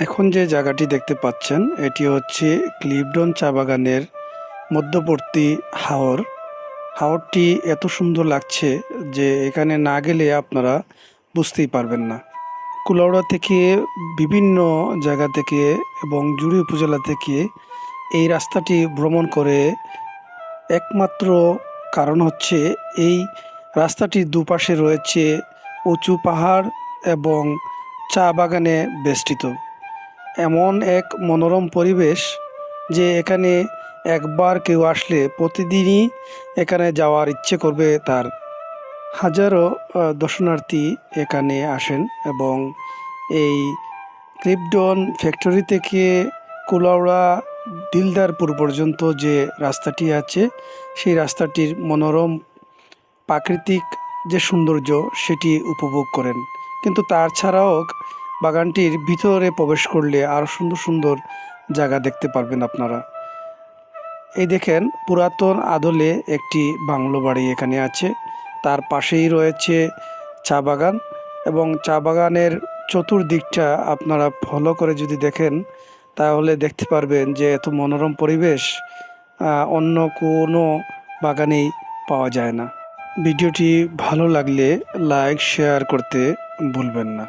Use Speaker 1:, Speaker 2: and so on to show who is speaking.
Speaker 1: এখন যে জায়গাটি দেখতে পাচ্ছেন এটি হচ্ছে ক্লিফটন চা বাগানের মধ্যবর্তী হাওর। হাওরটি এত সুন্দর লাগছে যে এখানে না গেলে আপনারা বুঝতেই পারবেন না। কুলাউড়া থেকে বিভিন্ন জায়গা থেকে এবং জুড়ি উপজেলা থেকে এই রাস্তাটি ভ্রমণ করে একমাত্র কারণ হচ্ছে এই রাস্তাটির দুপাশে রয়েছে উঁচু পাহাড় এবং চা বাগানে বেষ্টিত। এমন এক মনোরম পরিবেশ যে এখানে একবার কেউ আসলে প্রতিদিনই এখানে যাওয়ার ইচ্ছে করবে তার। হাজারো দর্শনার্থী এখানে আসেন এবং এই ক্লিফটন ফ্যাক্টরি থেকে কুলাউড়া দিলদারপুর পর্যন্ত যে রাস্তাটি আছে সেই রাস্তাটির মনোরম প্রাকৃতিক যে সৌন্দর্য সেটি উপভোগ করেন। কিন্তু তার ছাড়াও বাগানটির ভিতরে প্রবেশ করলে আরও সুন্দর সুন্দর জায়গা দেখতে পারবেন আপনারা। এই দেখেন পুরাতন আদলে একটি বাংলো বাড়ি এখানে আছে, তার পাশেই রয়েছে চা বাগান এবং চা বাগানের চতুর্দিকটা আপনারা ফলো করে যদি দেখেন তাহলে দেখতে পারবেন যে এত মনোরম পরিবেশ অন্য কোনো বাগানেই পাওয়া যায় না। ভিডিওটি ভালো লাগলে লাইক শেয়ার করতে ভুলবেন না।